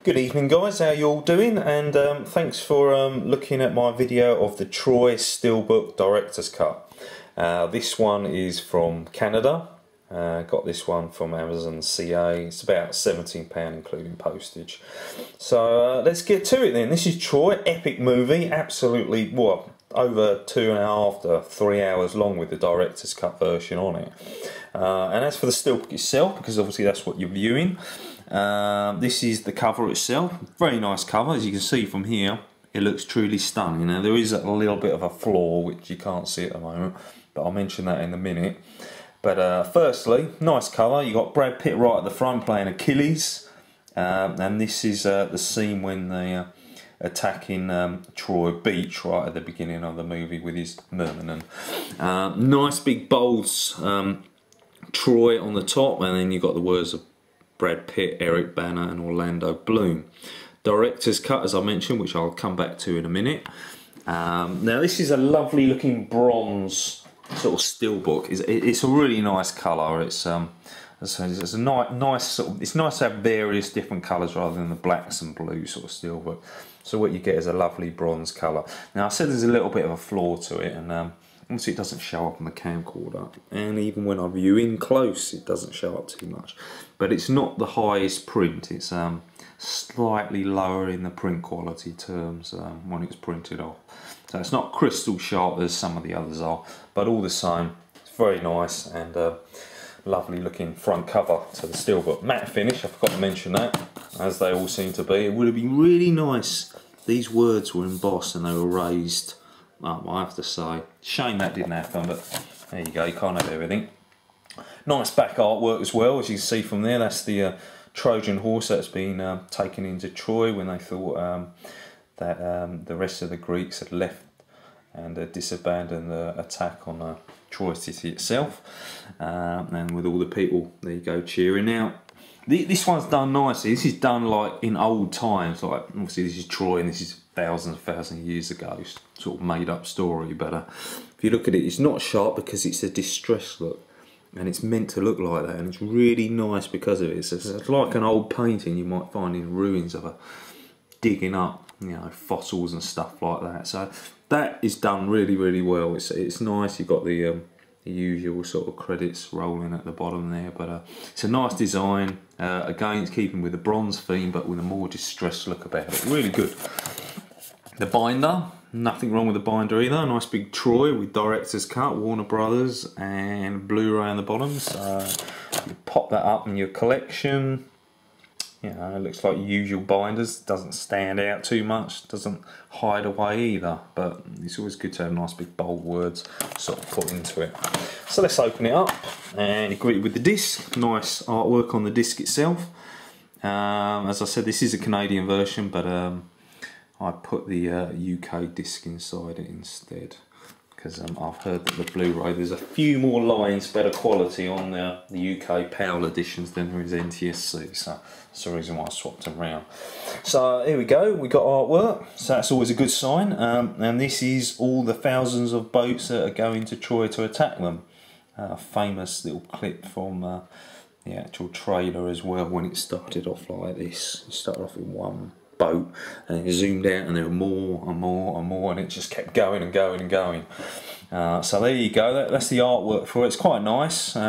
Good evening guys, how you all doing? And thanks for looking at my video of the Troy Steelbook Director's Cut. This one is from Canada. Got this one from Amazon CA. It's about £17 including postage. So let's get to it then. This is Troy, epic movie, absolutely, what, over 2.5 to 3 hours long with the Director's Cut version on it. And as for the Steelbook itself, because obviously that's what you're viewing, this is the cover itself. Very nice cover, as you can see from here. It looks truly stunning. Now there is a little bit of a flaw which you can't see at the moment, but I'll mention that in a minute. But firstly, nice cover. You got Brad Pitt right at the front playing Achilles, and this is the scene when they attacking Troy Beach right at the beginning of the movie with his merman. Nice big bold Troy on the top, and then you've got the words of Brad Pitt, Eric Bana and Orlando Bloom. Director's cut, as I mentioned, which I'll come back to in a minute. Now this is a lovely looking bronze sort of steelbook. It's a really nice colour. It's a nice sort of, it's nice to have various different colours rather than the blacks and blues sort of steelbook. So what you get is a lovely bronze colour. Now I said there's a little bit of a flaw to it, and obviously it doesn't show up on the camcorder, and even when I view in close it doesn't show up too much. But it's not the highest print, it's slightly lower in the print quality terms when it's printed off. So it's not crystal sharp as some of the others are, but all the same it's very nice, and lovely looking front cover to the steelbook. Matte finish, I forgot to mention that, as they all seem to be. It would have been really nice, these words were embossed and they were raised. I have to say, shame that didn't happen, but there you go, you can't have everything. Nice back artwork as well, as you can see from there. That's the Trojan horse that's been taken into Troy when they thought that the rest of the Greeks had left and disabandoned the attack on Troy city itself. And with all the people, there you go, cheering out. This one's done nicely. This is done like in old times, like obviously this is Troy and this is thousands of years ago, sort of made up story. But if you look at it, it's not sharp because it's a distressed look, and it's meant to look like that, and it's really nice because of it. It's like an old painting you might find in ruins of digging up, you know, fossils and stuff like that. So that is done really, really well. It's nice. You've got the usual sort of credits rolling at the bottom there, but it's a nice design. Again, it's keeping with the bronze theme, but with a more distressed look about it. Really good. The binder, nothing wrong with the binder either. Nice big Troy with Director's Cut, Warner Brothers, and Blu-ray on the bottom. So you pop that up in your collection. You know, it looks like usual binders. Doesn't stand out too much. Doesn't hide away either. But it's always good to have nice big bold words sort of put into it. So let's open it up and you greet it with the disc. Nice artwork on the disc itself. As I said, this is a Canadian version, but I put the UK disc inside it instead, because I've heard that the Blu-ray, there's a few more lines better quality on the UK PAL editions than there is NTSC, so that's the reason why I swapped them around. So here we go, we got artwork, so that's always a good sign. And this is all the thousands of boats that are going to Troy to attack them. A famous little clip from the actual trailer as well, when it started off like this. It started off with one boat and it zoomed out and there were more and more and more, and it just kept going and going and going. So there you go, that's the artwork for it. It's quite nice, you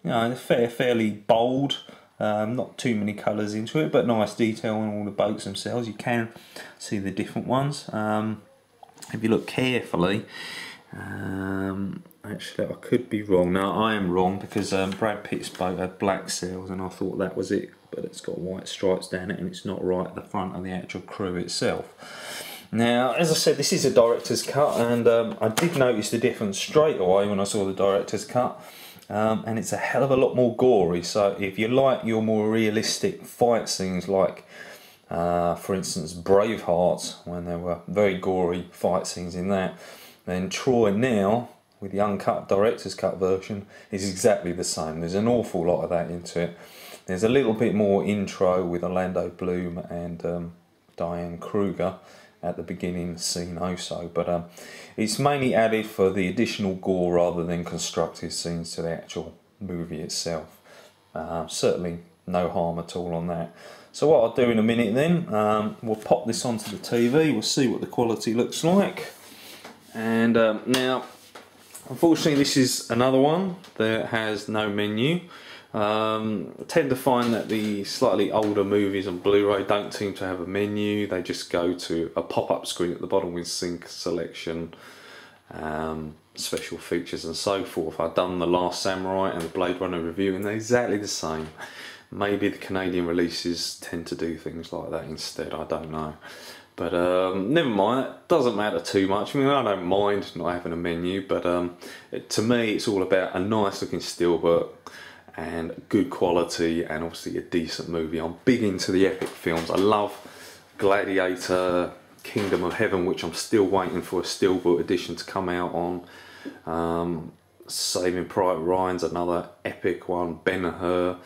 know, fairly bold, not too many colours into it, but nice detail on all the boats themselves. You can see the different ones if you look carefully. Actually, I could be wrong. Now I am wrong, because Brad Pitt's boat had black sails and I thought that was it, but it's got white stripes down it and it's not right at the front of the actual crew itself. Now, as I said, this is a director's cut, and I did notice the difference straight away when I saw the director's cut, and it's a hell of a lot more gory. So if you like your more realistic fight scenes, like for instance Braveheart, when there were very gory fight scenes in that, then Troy now, with the uncut director's cut version, is exactly the same. There's an awful lot of that into it. There's a little bit more intro with Orlando Bloom and Diane Kruger at the beginning scene also, but it's mainly added for the additional gore rather than constructive scenes to the actual movie itself. Certainly no harm at all on that. So what I'll do in a minute then, we'll pop this onto the TV, we'll see what the quality looks like. And now, unfortunately this is another one that has no menu. I tend to find that the slightly older movies on Blu-ray don't seem to have a menu. They just go to a pop-up screen at the bottom with sync, selection, special features and so forth. I've done The Last Samurai and the Blade Runner review and they're exactly the same. Maybe the Canadian releases tend to do things like that instead, I don't know. But never mind, it doesn't matter too much. I mean, I don't mind not having a menu, but to me it's all about a nice looking steelbook and good quality and obviously a decent movie. I'm big into the epic films. I love Gladiator, Kingdom of Heaven, which I'm still waiting for a steelbook edition to come out on. Saving Private Ryan's another epic one. Ben-Hur.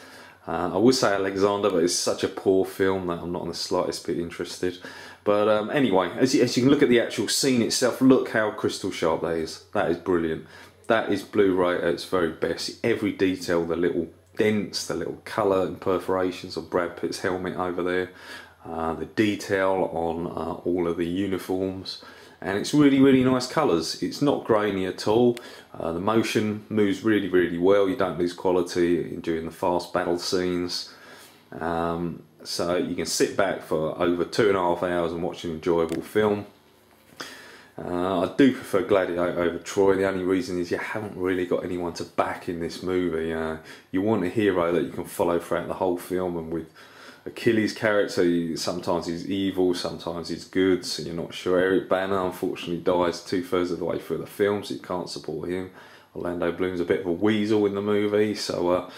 I would say Alexander, but it's such a poor film that I'm not in the slightest bit interested. But anyway, as you can look at the actual scene itself, look how crystal sharp that is. That is brilliant. That is Blu-ray at its very best. Every detail, the little dents, the little colour and perforations of Brad Pitt's helmet over there, the detail on all of the uniforms, and it's really nice colours. It's not grainy at all. The motion moves really well. You don't lose quality during the fast battle scenes. So you can sit back for over 2.5 hours and watch an enjoyable film. I do prefer Gladiator over Troy. The only reason is you haven't really got anyone to back in this movie. You want a hero that you can follow throughout the whole film, and with Achilles' character, sometimes he's evil, sometimes he's good, so you're not sure. Eric Bana unfortunately dies 2/3 of the way through the film, so you can't support him. Orlando Bloom's a bit of a weasel in the movie, so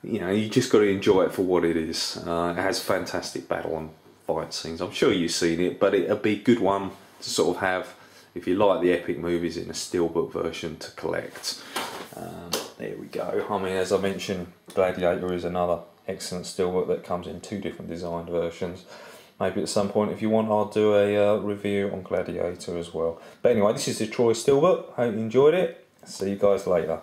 you know, you just got to enjoy it for what it is. It has fantastic battle and fight scenes. I'm sure you've seen it, but it'll be a good one to sort of have if you like the epic movies in a steelbook version to collect. There we go. I mean, as I mentioned, Gladiator is another excellent steelbook that comes in 2 different designed versions. Maybe at some point, if you want, I'll do a review on Gladiator as well. But anyway, this is the Troy steelbook. Hope you enjoyed it. See you guys later.